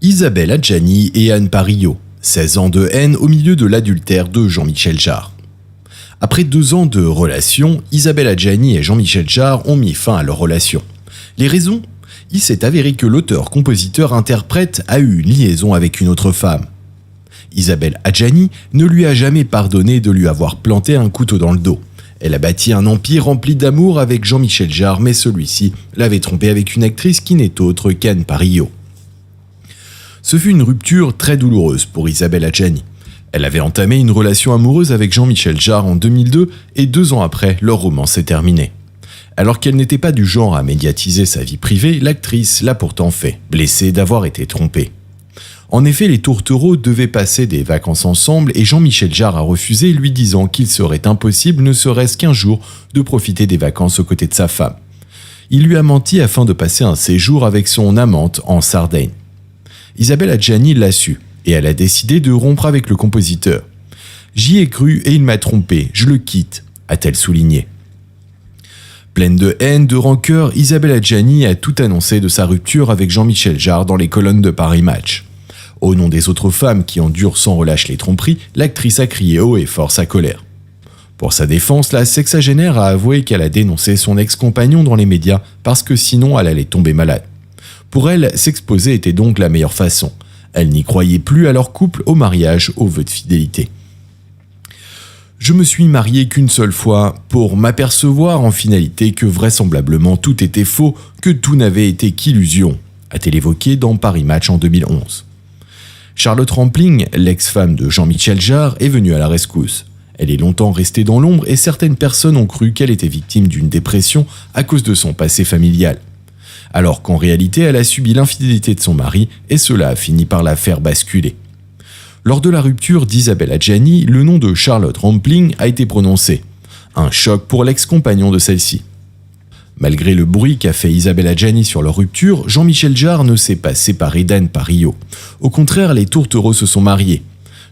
Isabelle Adjani et Anne Parillo, 16 ans de haine au milieu de l'adultère de Jean-Michel Jarre. Après 2 ans de relation, Isabelle Adjani et Jean-Michel Jarre ont mis fin à leur relation. Les raisons ? Il s'est avéré que l'auteur-compositeur-interprète a eu une liaison avec une autre femme. Isabelle Adjani ne lui a jamais pardonné de lui avoir planté un couteau dans le dos. Elle a bâti un empire rempli d'amour avec Jean-Michel Jarre, mais celui-ci l'avait trompée avec une actrice qui n'est autre qu'Anne Parillo. Ce fut une rupture très douloureuse pour Isabelle Adjani. Elle avait entamé une relation amoureuse avec Jean-Michel Jarre en 2002 et 2 ans après, leur romance s'est terminée. Alors qu'elle n'était pas du genre à médiatiser sa vie privée, l'actrice l'a pourtant fait, blessée d'avoir été trompée. En effet, les tourtereaux devaient passer des vacances ensemble et Jean-Michel Jarre a refusé, lui disant qu'il serait impossible, ne serait-ce qu'un jour, de profiter des vacances aux côtés de sa femme. Il lui a menti afin de passer un séjour avec son amante en Sardaigne. Isabelle Adjani l'a su et elle a décidé de rompre avec le compositeur. « J'y ai cru et il m'a trompé, je le quitte », a-t-elle souligné. Pleine de haine, de rancœur, Isabelle Adjani a tout annoncé de sa rupture avec Jean-Michel Jarre dans les colonnes de Paris Match. Au nom des autres femmes qui endurent sans relâche les tromperies, l'actrice a crié haut et fort sa colère. Pour sa défense, la sexagénaire a avoué qu'elle a dénoncé son ex-compagnon dans les médias parce que sinon elle allait tomber malade. Pour elle, s'exposer était donc la meilleure façon. Elle n'y croyait plus à leur couple, au mariage, au vœu de fidélité. « Je me suis mariée qu'une seule fois pour m'apercevoir en finalité que vraisemblablement tout était faux, que tout n'avait été qu'illusion », a-t-elle évoqué dans Paris Match en 2011. Charlotte Rampling, l'ex-femme de Jean-Michel Jarre, est venue à la rescousse. Elle est longtemps restée dans l'ombre et certaines personnes ont cru qu'elle était victime d'une dépression à cause de son passé familial. Alors qu'en réalité, elle a subi l'infidélité de son mari et cela a fini par la faire basculer. Lors de la rupture d'Isabelle Adjani, le nom de Charlotte Rampling a été prononcé. Un choc pour l'ex-compagnon de celle-ci. Malgré le bruit qu'a fait Isabelle Adjani sur leur rupture, Jean-Michel Jarre ne s'est pas séparé d'Anne Parillo. Au contraire, les tourtereaux se sont mariés.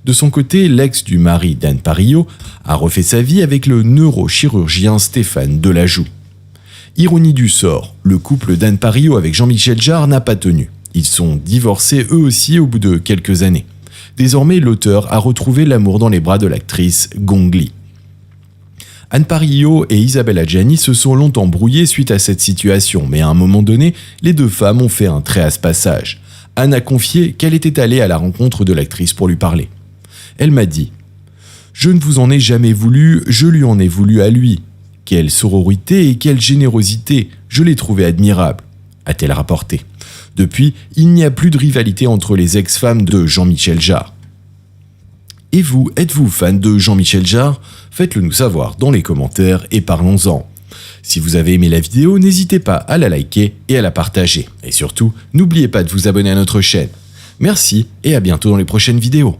De son côté, l'ex du mari d'Anne Parillo a refait sa vie avec le neurochirurgien Stéphane Delajoux. Ironie du sort, le couple d'Anne Parillo avec Jean-Michel Jarre n'a pas tenu. Ils sont divorcés eux aussi au bout de quelques années. Désormais, l'auteur a retrouvé l'amour dans les bras de l'actrice Gong Li. Anne Parillo et Isabelle Adjani se sont longtemps brouillées suite à cette situation, mais à un moment donné, les 2 femmes ont fait un trait à ce passage. Anne a confié qu'elle était allée à la rencontre de l'actrice pour lui parler. Elle m'a dit « Je ne vous en ai jamais voulu, je lui en ai voulu à lui. Quelle sororité et quelle générosité, je l'ai trouvé admirable », a-t-elle rapporté. Depuis, il n'y a plus de rivalité entre les ex-femmes de Jean-Michel Jarre. Et vous, êtes-vous fan de Jean-Michel Jarre ? Faites-le nous savoir dans les commentaires et parlons-en. Si vous avez aimé la vidéo, n'hésitez pas à la liker et à la partager. Et surtout, n'oubliez pas de vous abonner à notre chaîne. Merci et à bientôt dans les prochaines vidéos.